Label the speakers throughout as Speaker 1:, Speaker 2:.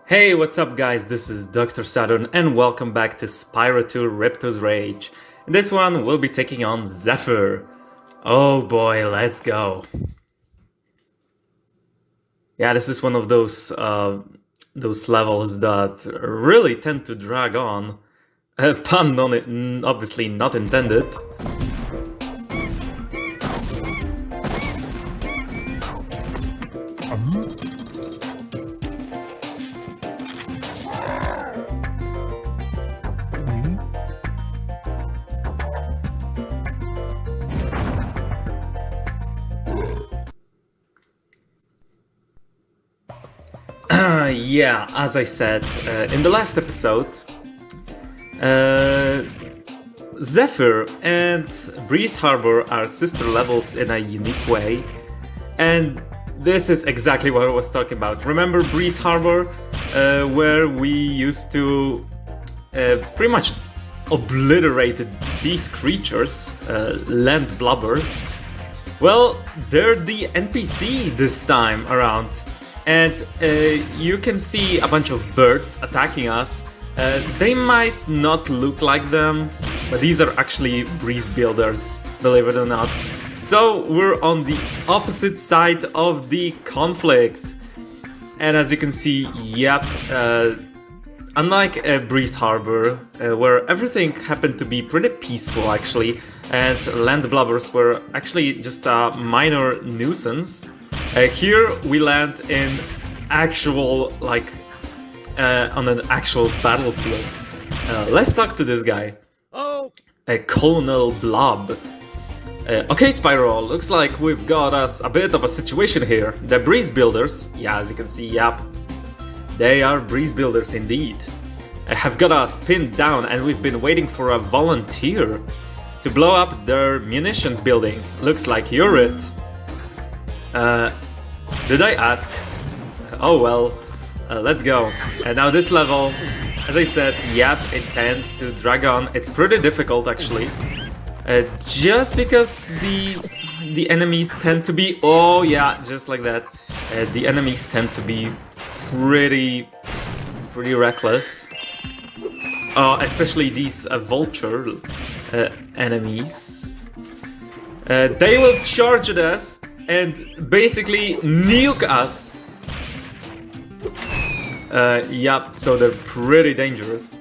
Speaker 1: Hey, what's up guys, this is Dr. Saturn and welcome back to Spyro 2 Ripto's Rage. In this one, we'll be taking on Zephyr. Oh boy, let's go. Yeah, this is one of those levels that really tend to drag on. Pun on it, obviously not intended. Yeah, as I said in the last episode, Zephyr and Breeze Harbor are sister levels in a unique way, and this is exactly what I was talking about. Remember Breeze Harbor, where we used to pretty much obliterated these creatures, Land Blubbers? Well, they're the NPC this time around. And you can see a bunch of birds attacking us. They might not look like them, but these are actually breeze builders, believe it or not. So we're on the opposite side of the conflict. And as you can see, yep, unlike Breeze Harbor, where everything happened to be pretty peaceful actually, and Land Blubbers were actually just a minor nuisance, here we land in actual, on an actual battlefield. Let's talk to this guy.
Speaker 2: Oh!
Speaker 1: Colonel Blob. Okay, Spyro, looks like we've got us a bit of a situation here. The breeze builders, yeah, as you can see, yep, they are breeze builders indeed, have got us pinned down, and we've been waiting for a volunteer to blow up their munitions building. Looks like you're it. Did I ask? Oh well, let's go. And now this level, as I said, yep, it tends to drag on. It's pretty difficult actually, just because the enemies tend to be, oh yeah, just like that. The enemies tend to be pretty reckless. Especially these vulture enemies. They will charge at us and basically nuke us. Yep, so they're pretty dangerous.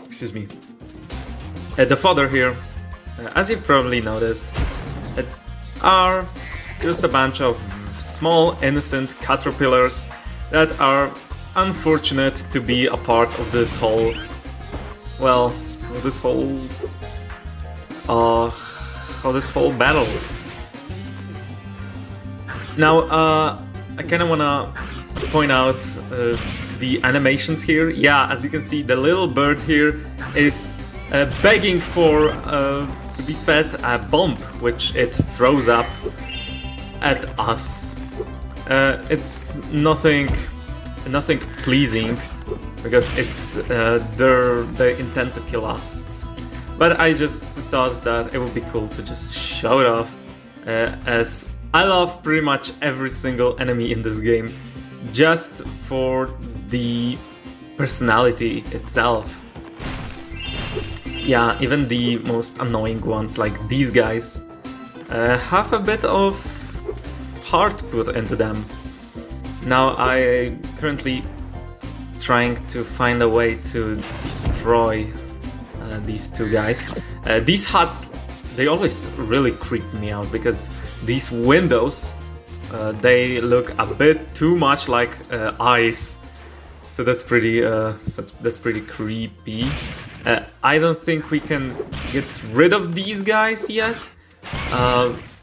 Speaker 1: Excuse me. The fodder here, as you've probably noticed, are just a bunch of small innocent caterpillars that are unfortunate to be a part of this whole, well, this whole battle. Now, I kind of want to point out the animations here. Yeah, as you can see, the little bird here is begging for to be fed a bomb, which it throws up at us. It's nothing pleasing, because it's they intend to kill us. But I just thought that it would be cool to just show it off, as I love pretty much every single enemy in this game, just for the personality itself. Yeah, even the most annoying ones, like these guys, have a bit of heart put into them. Now I currently trying to find a way to destroy these two guys. These huts, they always really creep me out, because these windows, they look a bit too much like eyes. So that's pretty creepy. I don't think we can get rid of these guys yet.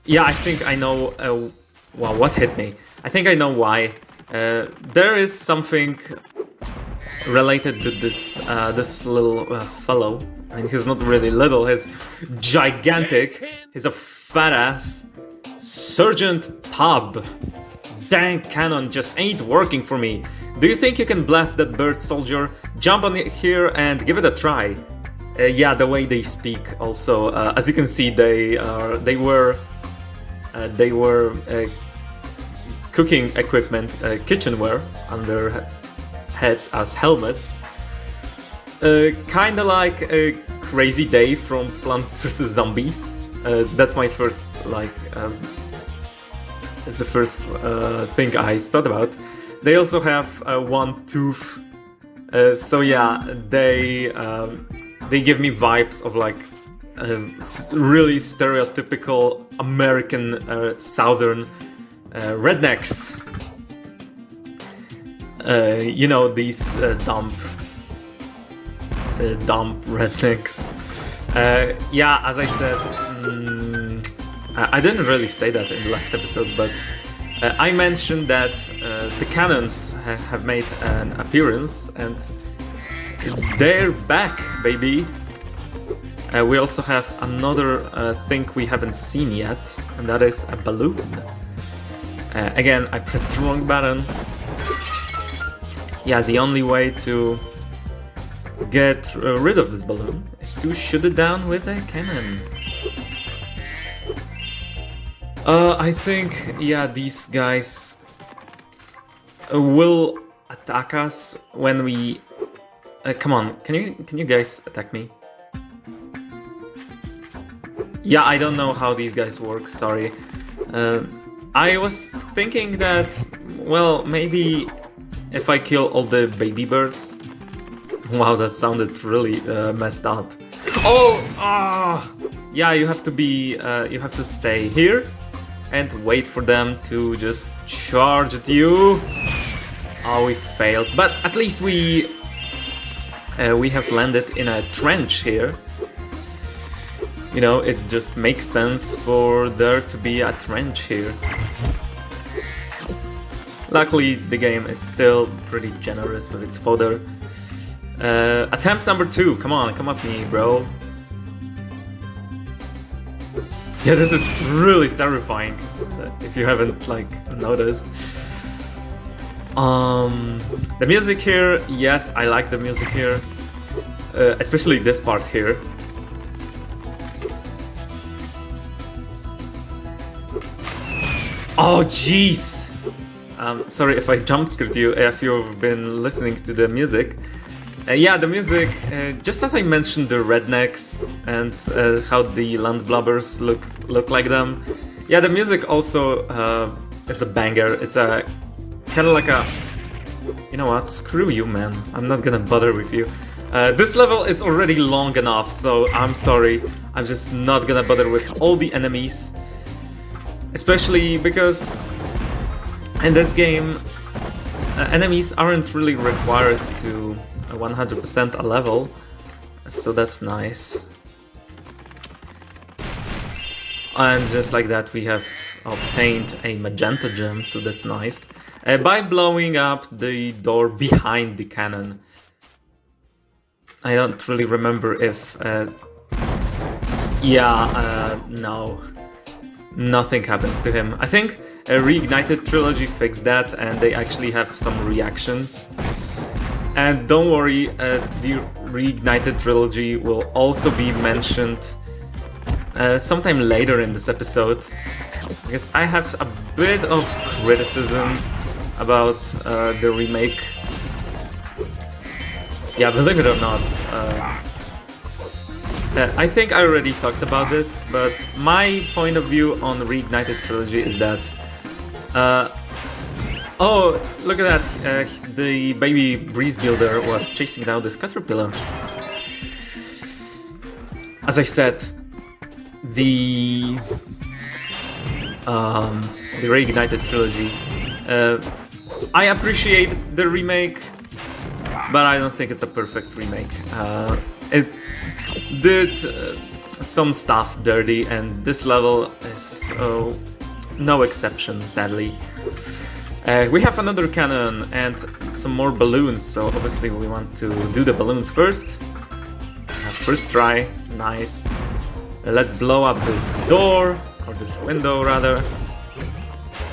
Speaker 1: Yeah, I think I know. Wow, what hit me? I think I know why. There is something related to this this little fellow. I mean, he's not really little, he's gigantic. He's a fat ass. Sergeant Pub. Dang cannon just ain't working for me. Do you think you can blast that bird soldier? Jump on it here and give it a try. Yeah, the way they speak also. As you can see, they were cooking equipment, kitchenware on their heads as helmets. Kinda like a Crazy Day from Plants vs. Zombies. That's my first, like, it's the first thing I thought about. They also have one tooth. So yeah, they give me vibes of like really stereotypical American southern rednecks. You know, these dumb rednecks. Yeah, as I said, I didn't really say that in the last episode, but I mentioned that the cannons have made an appearance, and they're back, baby. We also have another thing we haven't seen yet, and that is a balloon. Again, I pressed the wrong button. Yeah, the only way to get rid of this balloon is to shoot it down with a cannon. I think, yeah, these guys will attack us when we... come on, can you guys attack me? Yeah, I don't know how these guys work, sorry. I was thinking that, well, maybe if I kill all the baby birds... Wow, that sounded really messed up. Oh! Ah! Yeah, you have to be... you have to stay here and wait for them to just charge at you. Oh, we failed. But at least we have landed in a trench here. You know, it just makes sense for there to be a trench here. Luckily, the game is still pretty generous with its fodder. Attempt number 2. Come on, come at me, bro. Yeah, this is really terrifying, if you haven't, like, noticed. The music here, yes, I like the music here. Especially this part here. Oh, jeez! Sorry if I jump-scared you, if you've been listening to the music. Yeah, the music, just as I mentioned the rednecks and how the Land Blubbers look like them. Yeah, the music also is a banger. It's a kind of like a... You know what? Screw you, man. I'm not gonna bother with you. This level is already long enough, so I'm sorry. I'm just not gonna bother with all the enemies. Especially because in this game, enemies aren't really required to 100% a level, so that's nice. And just like that, we have obtained a magenta gem, so that's nice. By blowing up the door behind the cannon. I don't really remember if... no. Nothing happens to him. I think a Reignited Trilogy fixed that, and they actually have some reactions. And don't worry, the Reignited Trilogy will also be mentioned sometime later in this episode. Because I have a bit of criticism about the remake. Yeah, believe it or not. I think I already talked about this, but my point of view on the Reignited Trilogy is that... oh, look at that! The baby breeze builder was chasing down this caterpillar. As I said, the Reignited Trilogy. I appreciate the remake, but I don't think it's a perfect remake. It did some stuff dirty, and this level is no exception, sadly. We have another cannon and some more balloons, so obviously we want to do the balloons first. First try, nice. Let's blow up this door, or this window rather.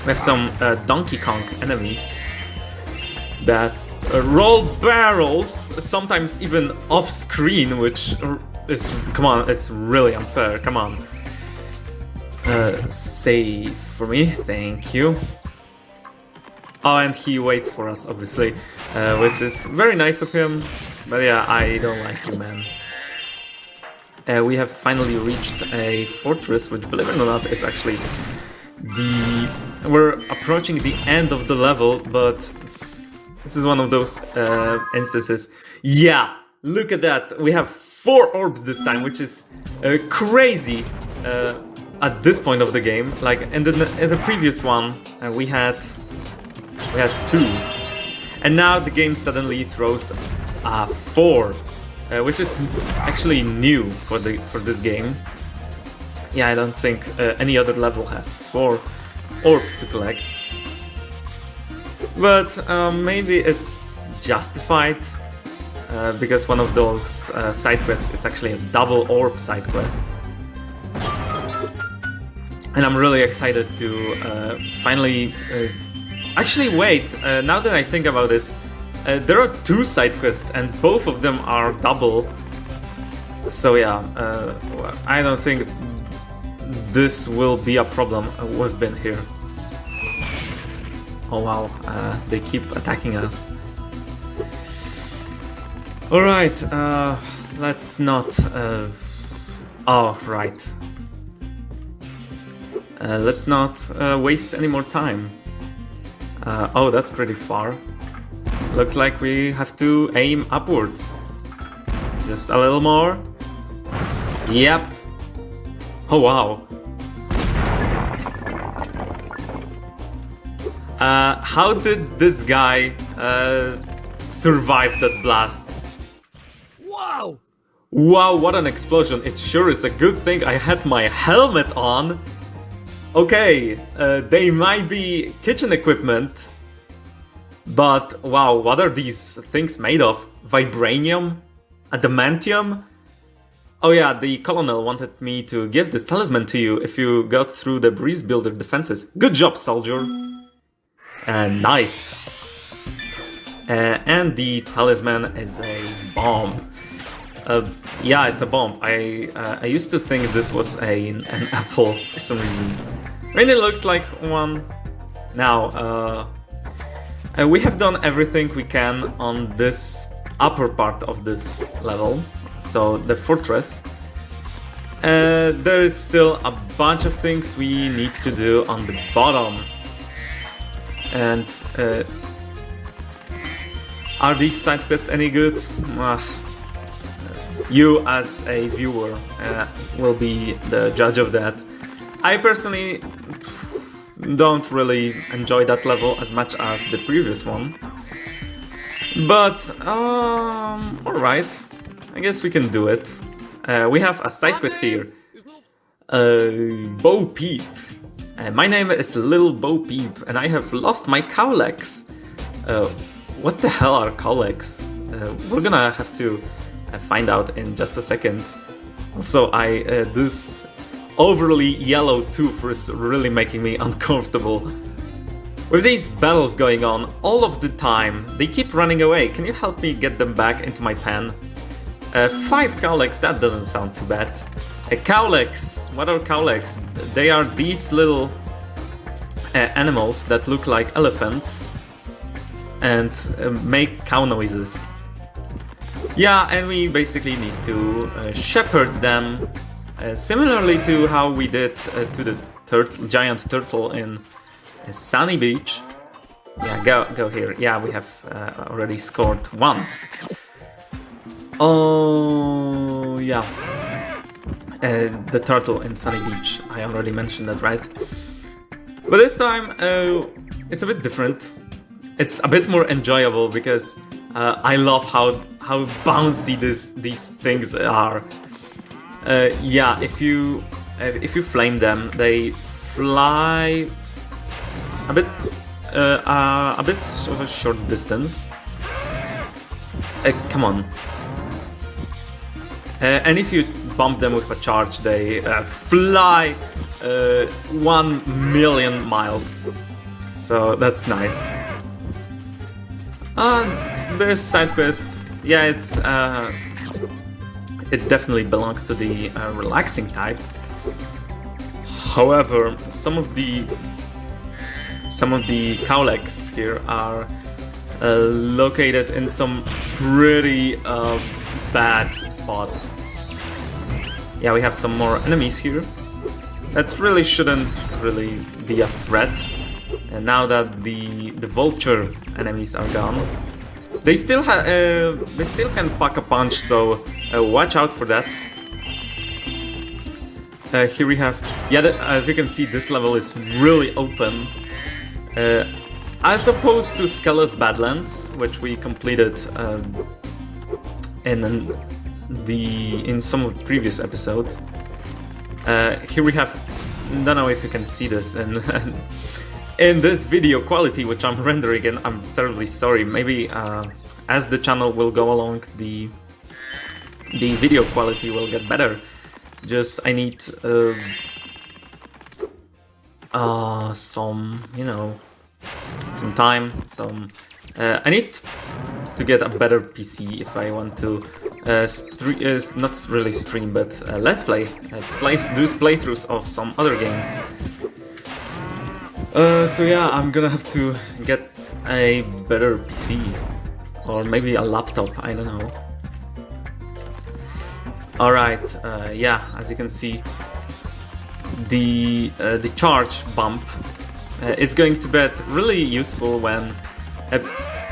Speaker 1: We have some Donkey Kong enemies that roll barrels, sometimes even off screen, which is, come on, it's really unfair, come on. Save for me, thank you. Oh, and he waits for us, obviously, which is very nice of him. But yeah, I don't like you, man. We have finally reached a fortress, which, believe it or not, it's actually we're approaching the end of the level, but this is one of those instances. Yeah, look at that. We have 4 orbs this time, which is crazy at this point of the game. Like in the previous one, we had 2, and now the game suddenly throws 4, which is actually new for this game. Yeah, I don't think any other level has 4 orbs to collect, but maybe it's justified because one of those side quests is actually a double orb side quest. And I'm really excited to finally... Actually, wait, now that I think about it, there are 2 side quests and both of them are double. So yeah, I don't think this will be a problem. We've been here. Oh wow, they keep attacking us. Alright, let's not... oh, right. Let's not waste any more time. Oh, that's pretty far. Looks like we have to aim upwards. Just a little more. Yep. Oh wow. How did this guy survive that blast?
Speaker 2: Wow!
Speaker 1: Wow, what an explosion. It sure is a good thing I had my helmet on. Okay, they might be kitchen equipment, but wow, what are these things made of? Vibranium? Adamantium? Oh yeah, the colonel wanted me to give this talisman to you if you got through the breeze builder defenses. Good job, soldier! Nice! And the talisman is a bomb. Yeah, it's a bomb. I used to think this was an apple for some reason. I mean, it looks like one. Now, we have done everything we can on this upper part of this level, so the fortress. There is still a bunch of things we need to do on the bottom. And are these side quests any good? You as a viewer will be the judge of that. I personally don't really enjoy that level as much as the previous one. But, alright. I guess we can do it. We have a side quest here. Bo Peep. My name is Little Bo Peep and I have lost my cowlegs. What the hell are cowlegs? We're gonna have to find out in just a second. Also, this overly yellow tooth is really making me uncomfortable. With these battles going on all of the time, they keep running away. Can you help me get them back into my pen? 5 cowlegs, that doesn't sound too bad. Cowlegs, what are cowlegs? They are these little animals that look like elephants and make cow noises. Yeah, and we basically need to shepherd them, similarly to how we did to the giant turtle in Sunny Beach. Yeah, go here. Yeah, we have already scored 1. Oh, yeah. The turtle in Sunny Beach. I already mentioned that, right? But this time, it's a bit different. It's a bit more enjoyable because I love how bouncy these things are. Yeah, if you flame them, they fly a bit of a short distance. Come on. And if you bump them with a charge, they fly 1 million miles. So that's nice. This side quest, yeah, it definitely belongs to the relaxing type. However, some of the some of the cowlecks here are located in some pretty bad spots. Yeah, we have some more enemies here. That really shouldn't really be a threat. And now that the vulture enemies are gone, they still can pack a punch. So watch out for that. Here we have, yeah, as you can see, this level is really open. As opposed to Skella's Badlands, which we completed in some of the previous episodes. Here we have, don't know if you can see this in this video quality, which I'm rendering, and I'm terribly sorry. Maybe as the channel will go along, the video quality will get better. Just I need some, you know, some time. I need to get a better PC if I want to not really stream, but let's play, do playthroughs of some other games. So yeah, I'm gonna have to get a better PC or maybe a laptop. I don't know. All right, yeah, as you can see, the charge bump is going to be really useful when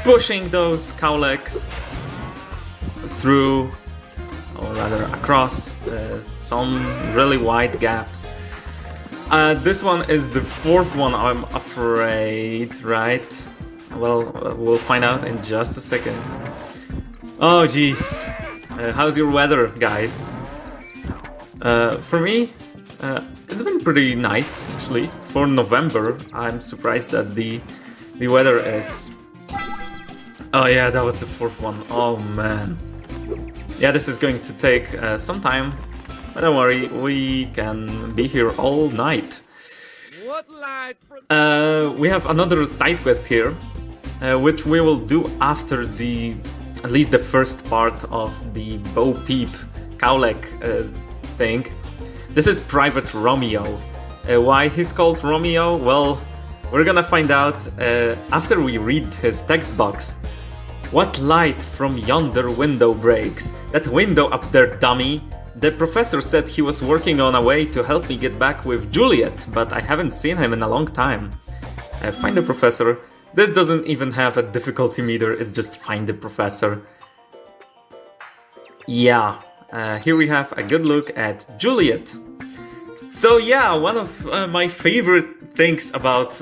Speaker 1: pushing those cowlecks through, or rather across, some really wide gaps. This one is the fourth one, I'm afraid, right? Well, we'll find out in just a second. Oh jeez, how's your weather, guys? For me, it's been pretty nice, actually. For November, I'm surprised that the weather is... Oh yeah, that was the fourth one. Oh man. Yeah, this is going to take some time, but don't worry, we can be here all night.
Speaker 2: What light from...
Speaker 1: We have another side quest here, which we will do after at least the first part of the Bo Peep cowleck thing. This is Private Romeo. Why he's called Romeo? Well, we're gonna find out after we read his text box. What light from yonder window breaks? That window up there, dummy! The professor said he was working on a way to help me get back with Juliet, but I haven't seen him in a long time. Find the professor. This doesn't even have a difficulty meter, it's just find the professor. Yeah, here we have a good look at Juliet. So yeah, one of my favorite things about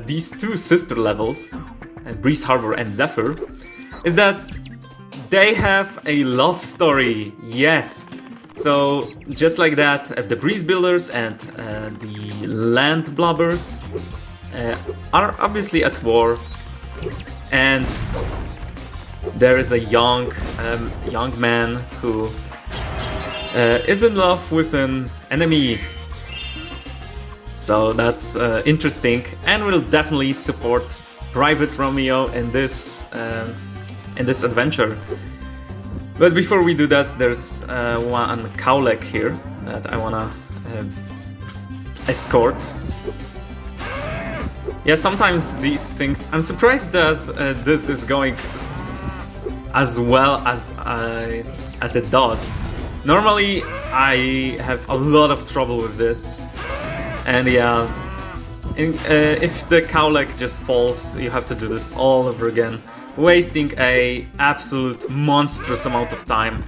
Speaker 1: these two sister levels, Breeze Harbor and Zephyr, is that they have a love story, yes. So just like that, the Breeze Builders and the Land Blubbers are obviously at war, and there is a young man who is in love with an enemy. So that's interesting, and will definitely support Private Romeo in this adventure. But before we do that, there's one cowleck here that I wanna escort. Yeah, sometimes these things... I'm surprised that this is going as well as it does. Normally, I have a lot of trouble with this. And yeah, if the cowleck just falls, you have to do this all over again, wasting a absolute monstrous amount of time.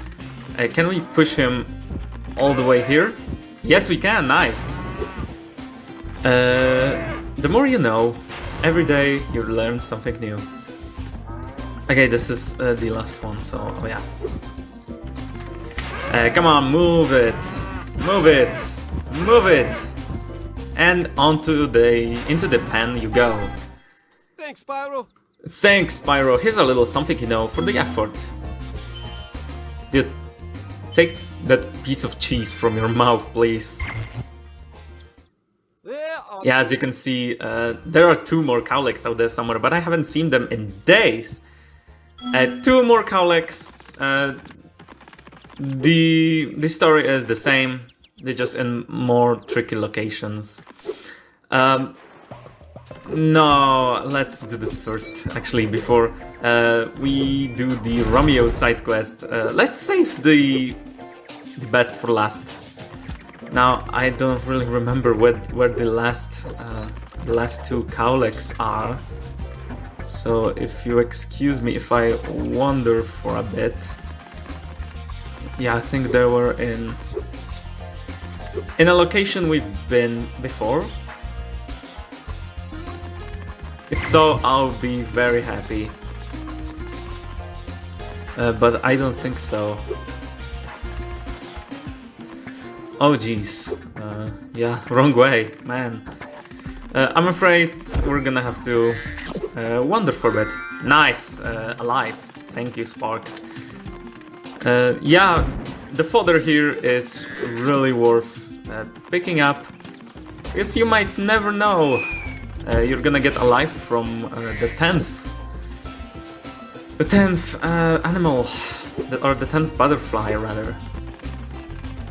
Speaker 1: Can we push him all the way here? Yes, we can. Nice. The more you know, every day you learn something new. Okay, this is the last one, so oh yeah. Come on, move it, move it, move it, and into the pen you go.
Speaker 2: Thanks, Spyro.
Speaker 1: Thanks, Spyro. Here's a little something, you know, for the effort. Dude, take that piece of cheese from your mouth, please. Yeah, as you can see, there are two more cowlecks out there somewhere, but I haven't seen them in days. Two more cowlecks. The story is the same. They're just in more tricky locations. No, let's do this first, actually, before we do the Romeo side quest. Let's save the best for last. Now, I don't really remember where the last two cowlicks are. So, if you excuse me if I wander for a bit. Yeah, I think they were in a location we've been before. If so, I'll be very happy. But I don't think so. Oh jeez. Yeah, wrong way, man. I'm afraid we're gonna have to wander for a bit. Nice, alive. Thank you, Sparks. Yeah, the fodder here is really worth picking up. Because you might never know. You're gonna get a life from the 10th animal, or the 10th butterfly rather.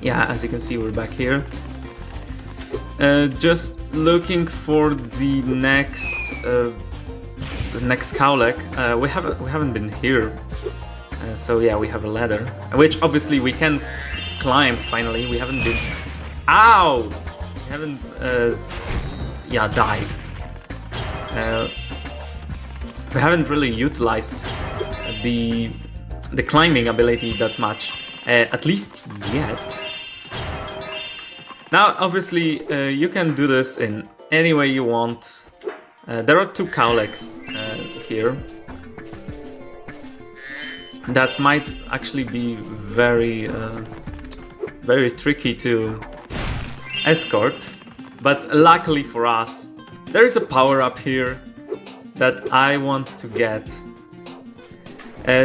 Speaker 1: Yeah, as you can see, we're back here. Just looking for the next cowlick. We haven't been here, so yeah, we have a ladder, which obviously we can climb. Finally, we haven't been. Ow! We haven't. Yeah, die. We haven't really utilized the climbing ability that much, at least yet. Now, obviously, you can do this in any way you want. There are two cowlicks here that might actually be very tricky to escort, but luckily for us, there is a power-up here that I want to get.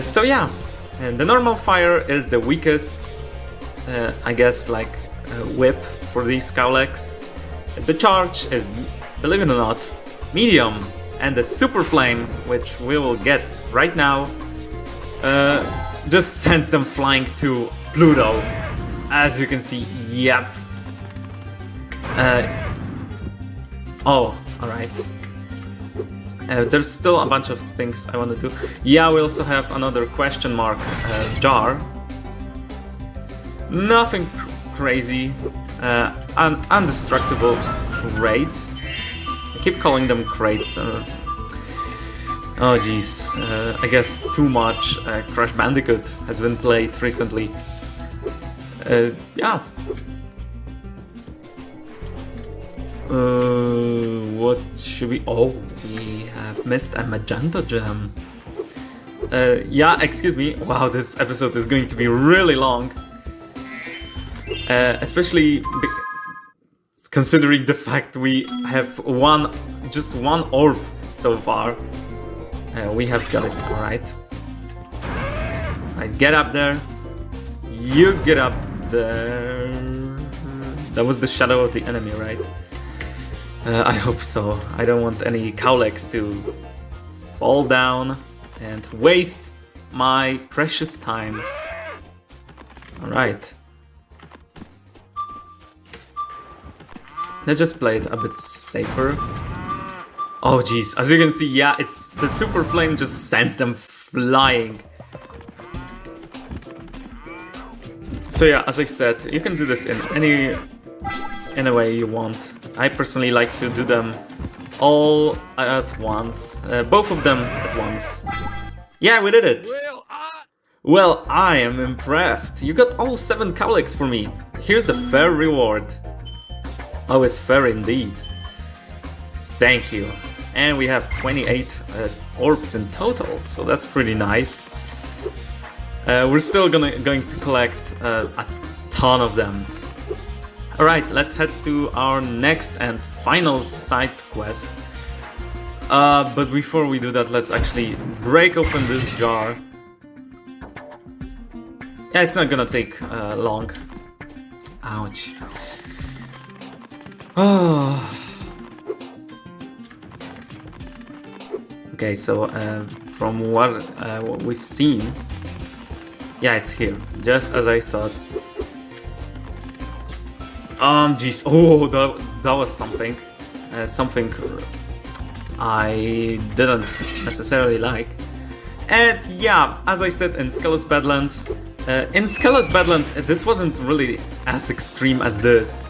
Speaker 1: So yeah, and the normal fire is the weakest, I guess, like whip for these cowlicks. The charge is, believe it or not, medium, and the super flame, which we will get right now, just sends them flying to Pluto. As you can see, yep. Oh, alright. There's still a bunch of things I want to do. Yeah, we also have another question mark jar. Nothing crazy. An indestructible crate. I keep calling them crates. Oh jeez. I guess too much Crash Bandicoot has been played recently. Yeah. What should we... Oh, we have missed a magenta gem. Yeah, excuse me. Wow, this episode is going to be really long. Especially considering the fact we have just one orb so far. We have got it, alright. Alright, get up there. You get up there. That was the shadow of the enemy, right? I hope so. I don't want any cowlicks to fall down and waste my precious time. Alright. Let's just play it a bit safer. Oh jeez, as you can see, yeah, it's the super flame just sends them flying. So yeah, as I said, you can do this in any way you want. I personally like to do them all at once. Both of them at once. Yeah, we did it! Well, I am impressed. You got all 7 cowlicks for me. Here's a fair reward. Oh, it's fair indeed. Thank you. And we have 28 orbs in total, so that's pretty nice. We're still going to collect a ton of them. Alright, let's head to our next and final side quest. But before we do that, let's actually break open this jar. Yeah, it's not gonna take long. Ouch. Okay, so from what we've seen, yeah, it's here, just as I thought. Geez, oh, that was something, something I didn't necessarily like. And yeah, as I said in Skelos Badlands, this wasn't really as extreme as this.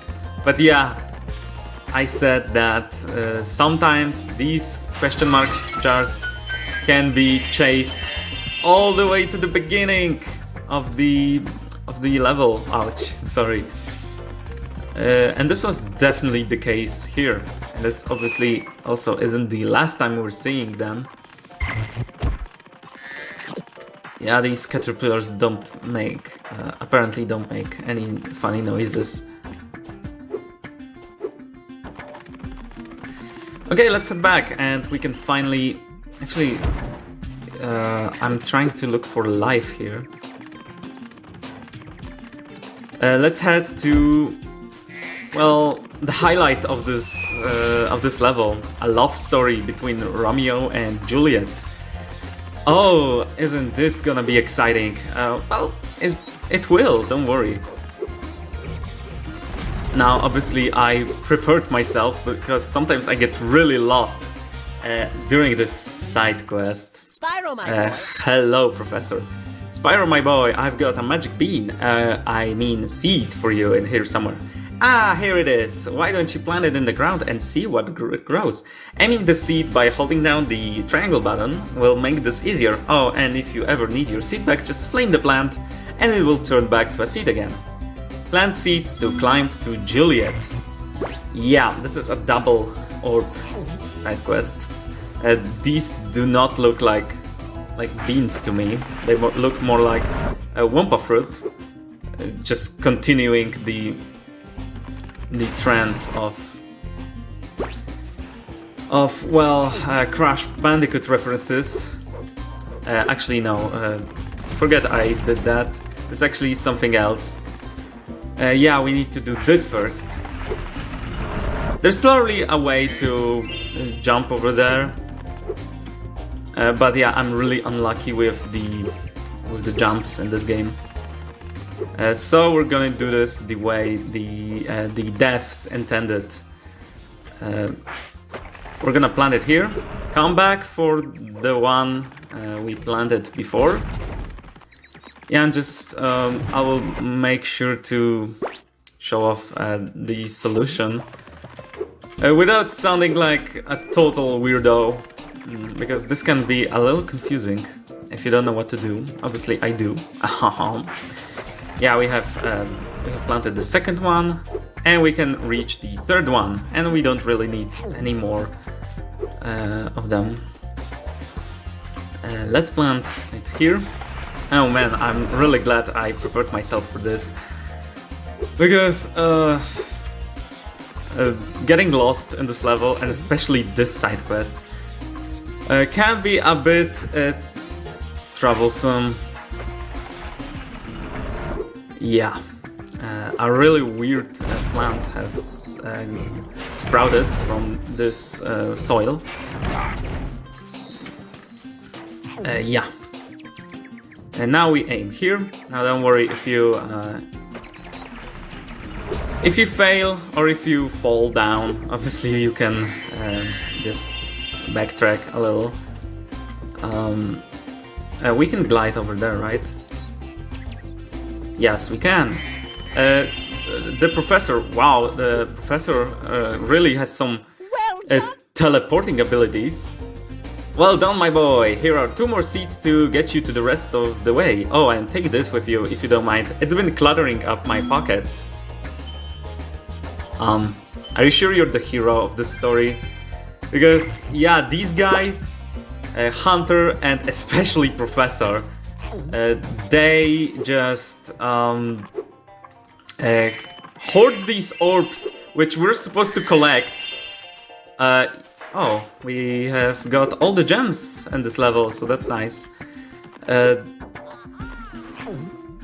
Speaker 1: But yeah, I said that sometimes these question mark jars can be chased all the way to the beginning of the level. Ouch, sorry. And this was definitely the case here. And this obviously also isn't the last time we're seeing them. Yeah, these caterpillars apparently don't make any funny noises. Okay, let's head back and we can finally... Actually, I'm trying to look for life here. Let's head to... Well, the highlight of this level, a love story between Romeo and Juliet. Oh, isn't this gonna be exciting? Well, it will, don't worry. Now, obviously, I prepared myself because sometimes I get really lost during this side quest.
Speaker 3: Spyro, my boy.
Speaker 1: Hello, Professor. Spyro, my boy, I've got a magic bean, seed for you in here somewhere. Ah, here it is. Why don't you plant it in the ground and see what grows? Aiming the seed by holding down the triangle button will make this easier. Oh, and if you ever need your seed back, just flame the plant and it will turn back to a seed again. Plant seeds to climb to Juliet. Yeah, this is a double orb side quest. These do not look like beans to me. They look more like a Wumpa fruit. Just continuing the trend of Crash Bandicoot references. Actually, no, forget I did that. It's actually something else. Yeah, we need to do this first. There's probably a way to jump over there, but yeah, I'm really unlucky with the jumps in this game. So we're gonna do this the way the devs intended. We're gonna plant it here, come back for the one we planted before. Yeah, and just I will make sure to show off the solution without sounding like a total weirdo, because this can be a little confusing if you don't know what to do. Obviously, I do. Yeah, we have planted the second one, and we can reach the third one, and we don't really need any more of them. Let's plant it here. Oh man, I'm really glad I prepared myself for this, because getting lost in this level, and especially this side quest, can be a bit troublesome. Yeah, a really weird plant has sprouted from this soil. Yeah. And now we aim here. Now don't worry if you fail or if you fall down. Obviously you can just backtrack a little. We can glide over there, right? Yes, we can. The professor, wow, the professor really has some teleporting abilities. Well done, my boy. Here are 2 more seeds to get you to the rest of the way. Oh, and take this with you if you don't mind. It's been cluttering up my pockets. Are you sure you're the hero of this story? Because, yeah, these guys, Hunter and especially Professor, they just hoard these orbs, which we're supposed to collect. Oh, we have got all the gems in this level, so that's nice.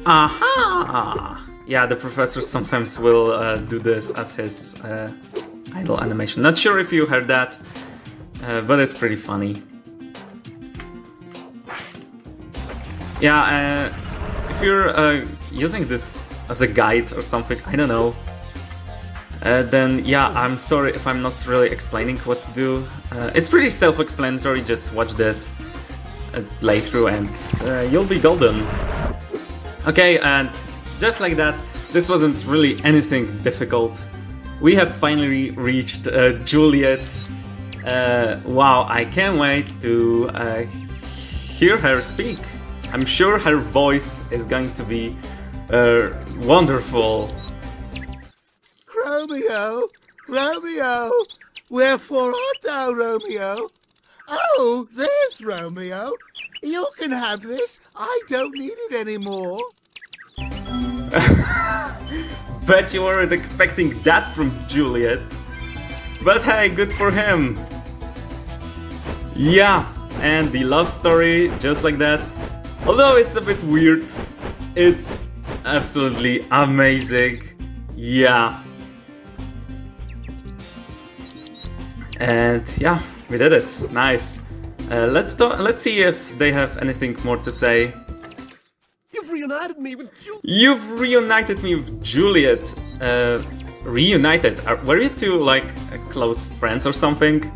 Speaker 1: Aha! Yeah, the professor sometimes will do this as his idle animation. Not sure if you heard that, but it's pretty funny. Yeah, if you're using this as a guide or something, I don't know. then yeah, I'm sorry if I'm not really explaining what to do. It's pretty self-explanatory, just watch this playthrough and you'll be golden. Okay, and just like that, this wasn't really anything difficult. We have finally reached Juliet. Wow, I can't wait to hear her speak. I'm sure her voice is going to be wonderful.
Speaker 3: Romeo, Romeo, wherefore art thou, Romeo? Oh, there's Romeo. You can have this. I don't need it anymore.
Speaker 1: Bet you weren't expecting that from Juliet. But hey, good for him. Yeah, and the love story, just like that. Although it's a bit weird, it's absolutely amazing. Yeah. And yeah, we did it. Nice. Let's see if they have anything more to say.
Speaker 2: You've reunited me with Juliet.
Speaker 1: You've reunited me with Juliet. Reunited? Were you two like close friends or something?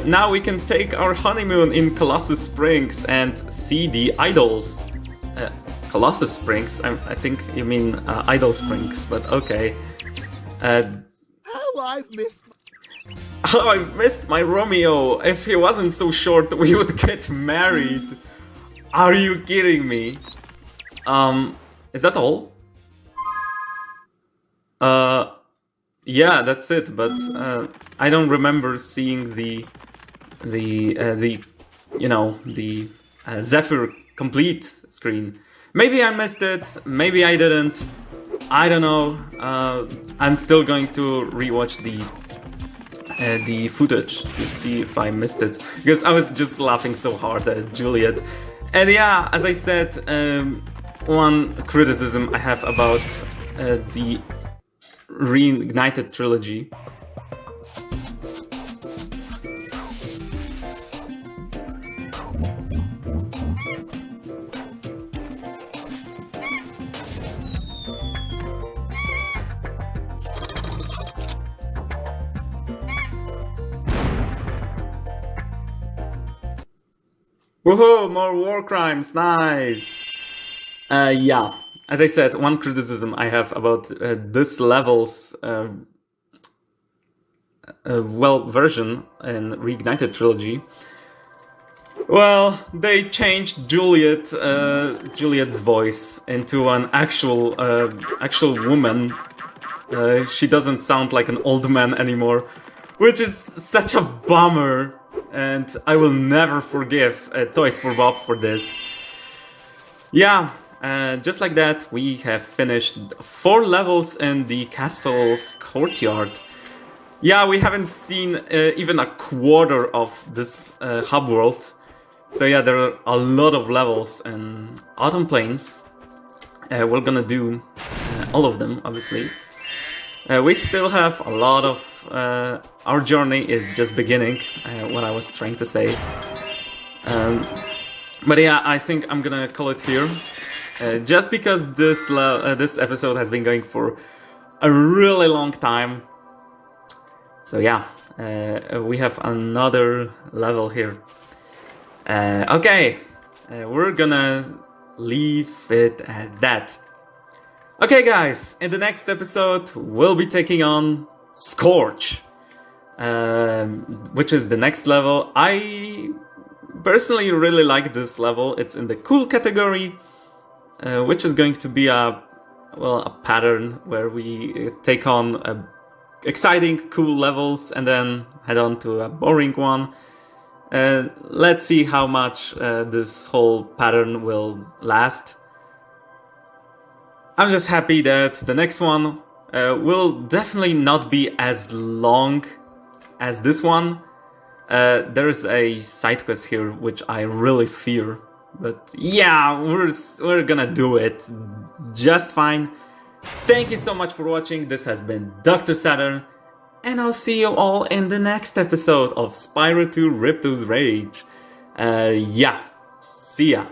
Speaker 1: Now we can take our honeymoon in Colossus Springs and see the idols. Colossus Springs? I think you mean Idol Springs, but okay. I've missed my Romeo. If he wasn't so short, we would get married. Are you kidding me? Is that all? Yeah, that's it. But I don't remember seeing the Zephyr complete screen. Maybe I missed it. Maybe I didn't. I don't know. I'm still going to rewatch the footage to see if I missed it, because I was just laughing so hard at Juliet. And yeah, as I said, one criticism I have about the Reignited trilogy. Woohoo! More war crimes, nice! Yeah, as I said, one criticism I have about this level's version in Reignited trilogy. Well, they changed Juliet's voice into an actual woman. She doesn't sound like an old man anymore, which is such a bummer. And I will never forgive Toys for Bob for this. Yeah, just like that, we have finished 4 levels in the castle's courtyard. Yeah, we haven't seen even a quarter of this hub world. So yeah, there are a lot of levels in Autumn Plains. We're gonna do all of them, obviously. We still have a lot of... our journey is just beginning, what I was trying to say. But yeah, I think I'm gonna call it here. Just because this episode has been going for a really long time. So yeah, we have another level here. Okay, we're gonna leave it at that. Okay guys, in the next episode we'll be taking on Scorch, which is the next level. I personally really like this level. It's in the cool category, which is going to be a pattern where we take on exciting, cool levels and then head on to a boring one. Let's see how much this whole pattern will last. I'm just happy that the next one will definitely not be as long as this one. There's a side quest here which I really fear, but yeah, we're gonna do it just fine. Thank you so much for watching. This has been Dr. Saturn, and I'll see you all in the next episode of Spyro 2 Ripto's Rage. Yeah, see ya.